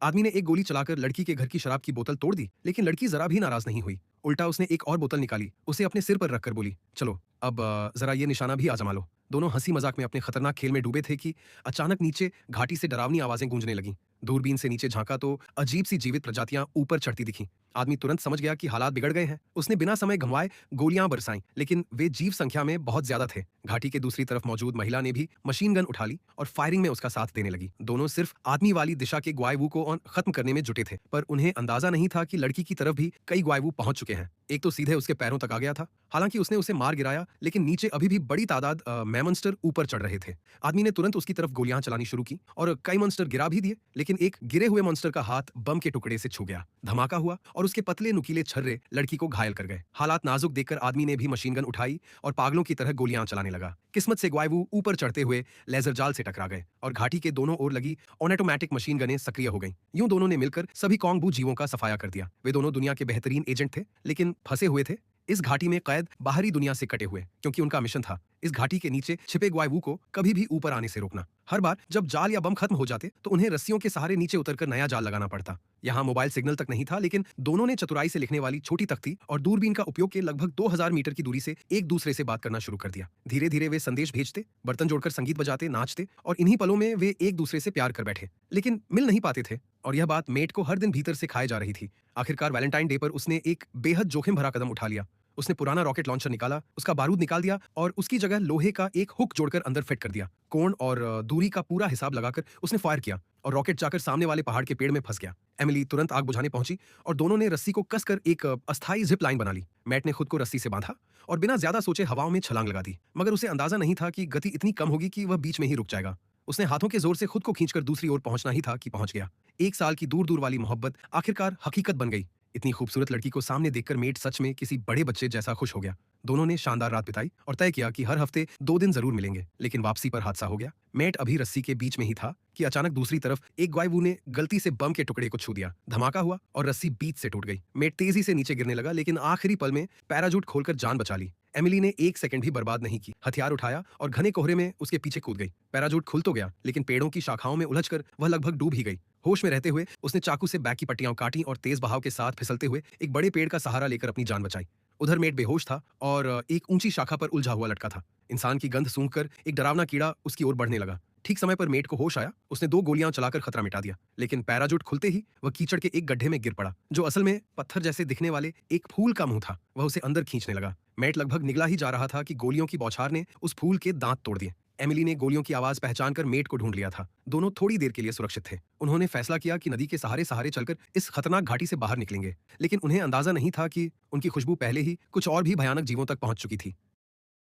आदमी ने एक गोली चलाकर लड़की के घर की शराब की बोतल तोड़ दी, लेकिन लड़की जरा भी नाराज नहीं हुई। उल्टा उसने एक और बोतल निकाली, उसे अपने सिर पर रखकर बोली, चलो अब जरा ये निशाना भी आजमा लो। दोनों हंसी मजाक में अपने खतरनाक खेल में डूबे थे कि अचानक नीचे घाटी से डरावनी आवाजें गूंजने लगीं। दूरबीन से नीचे झांका तो अजीब सी जीवित प्रजातियां ऊपर चढ़ती दिखीं। आदमी तुरंत समझ गया कि हालात बिगड़ गए हैं। उसने बिना समय गंवाए गोलियां बरसाईं, लेकिन वे जीव संख्या में बहुत ज्यादा थे। घाटी के दूसरी तरफ मौजूद महिला ने भी मशीन गन उठा ली और फायरिंग में उसका साथ देने लगी। दोनों सिर्फ आदमी वाली दिशा के ग्वायवू को खत्म करने में जुटे थे, पर उन्हें अंदाजा नहीं था कि लड़की की तरफ भी कई ग्वायवू पहुंच चुके हैं। एक तो सीधे उसके पैरों तक आ गया था। हालांकि उसने उसे मार गिराया, लेकिन नीचे अभी भी बड़ी तादाद में मॉन्स्टर ऊपर चढ़ रहे थे। आदमी ने तुरंत उसकी तरफ गोलियां चलानी शुरू की और कई मॉन्स्टर गिरा भी दिए, लेकिन एक गिरे हुए मॉन्स्टर का हाथ बम के टुकड़े से छू गया। धमाका हुआ और उसके पतले नुकीले छर्रे लड़की को घायल कर गए। हालात नाजुक देखकर आदमी ने भी मशीन गन उठाई और पागलों की तरह गोलियां चलाने लगा। किस्मत से ग्वायवू ऊपर चढ़ते हुए लेजर जाल से टकरा गए और घाटी के दोनों ओर लगी ऑटोमेटिक मशीन गनें सक्रिय हो गईं। यूं दोनों ने मिलकर सभी कॉन्गबू जीवों का सफाया कर दिया। वे दोनों दुनिया के बेहतरीन एजेंट थे, लेकिन फंसे हुए थे इस घाटी में कैद, बाहरी दुनिया से कटे हुए, क्योंकि उनका मिशन था इस घाटी के नीचे छिपे ग्वायवू को कभी भी ऊपर आने से रोकना। हर बार जब जाल या बम खत्म हो जाते तो उन्हें रस्सियों के सहारे नीचे उतरकर नया जाल लगाना पड़ता। यहाँ मोबाइल सिग्नल तक नहीं था, लेकिन दोनों ने चतुराई से लिखने वाली छोटी तख्ती और दूरबीन का उपयोग के लगभग 2000 मीटर की दूरी से एक दूसरे से बात करना शुरू कर दिया। धीरे धीरे वे संदेश भेजते, बर्तन जोड़कर संगीत बजाते, नाचते और इन्हीं पलों में वे एक दूसरे से प्यार कर बैठे, लेकिन मिल नहीं पाते थे। और यह बात मेट को हर दिन भीतर से खाए जा रही थी। आखिरकार वैलेंटाइन डे पर उसने एक बेहद जोखिम भरा कदम उठा लिया। उसने पुराना रॉकेट लॉन्चर निकाला, उसका बारूद निकाल दिया और उसकी जगह लोहे का एक हुक जोड़कर अंदर फिट कर दिया। कोण और दूरी का पूरा हिसाब लगाकर उसने फायर किया और रॉकेट जाकर सामने वाले पहाड़ के पेड़ में फंस गया। एमिली तुरंत आग बुझाने पहुंची और दोनों ने रस्सी को कसकर एक अस्थायी जिप लाइन बना ली। मैट ने खुद को रस्सी से बांधा और बिना ज्यादा सोचे हवाओं में छलांग लगा दी, मगर उसे अंदाजा नहीं था कि गति इतनी कम होगी कि वह बीच में ही रुक जाएगा। उसने हाथों के जोर से खुद को खींचकर दूसरी ओर पहुंचना ही था कि पहुंच गया। एक साल की दूर दूर वाली मोहब्बत आखिरकार हकीकत बन गई। इतनी खूबसूरत लड़की को सामने देखकर मेट सच में किसी बड़े बच्चे जैसा खुश हो गया। दोनों ने शानदार रात बिताई और तय किया कि हर हफ्ते 2 दिन जरूर मिलेंगे, लेकिन वापसी पर हादसा हो गया। मेट अभी रस्सी के बीच में ही था कि अचानक दूसरी तरफ एक ग्वायवू ने गलती से बम के टुकड़े को छू दिया। धमाका हुआ और रस्सी बीच से टूट गई। मेट तेजी से नीचे गिरने लगा, लेकिन आखिरी पल में पैराजूट खोलकर जान बचा ली। एमिली ने एक सेकंड भी बर्बाद नहीं की, हथियार उठाया और घने कोहरे में उसके पीछे कूद गई। पैराजूट खुल तो गया, लेकिन पेड़ों की शाखाओं में उलझकर वह लगभग डूब ही गई। होश में रहते हुए उसने चाकू से बैग की पट्टियां काटी और तेज बहाव के साथ फिसलते हुए एक बड़े पेड़ का सहारा लेकर अपनी जान बचाई। उधर मेट बेहोश था और एक ऊंची शाखा पर उलझा हुआ लटका था। इंसान की गंध सूंघकर एक डरावना कीड़ा उसकी ओर बढ़ने लगा। ठीक समय पर मेट को होश आया। उसने 2 गोलियां चलाकर खतरा मिटा दिया, लेकिन पैराजूट खुलते ही वह कीचड़ के एक गड्ढे में गिर पड़ा, जो असल में पत्थर जैसे दिखने वाले एक फूल का मुंह था। वह उसे अंदर खींचने लगा। मेट लगभग निगला ही जा रहा था कि गोलियों की बौछार ने उस फूल के दांत तोड़ दिए। एमिली ने गोलियों की आवाज पहचान कर मेट को ढूंढ लिया था। दोनों थोड़ी देर के लिए सुरक्षित थे। उन्होंने फैसला किया कि नदी के सहारे सहारे चलकर इस खतरनाक घाटी से बाहर निकलेंगे, लेकिन उन्हें अंदाजा नहीं था कि उनकी खुशबू पहले ही कुछ और भी भयानक जीवों तक पहुंच चुकी थी।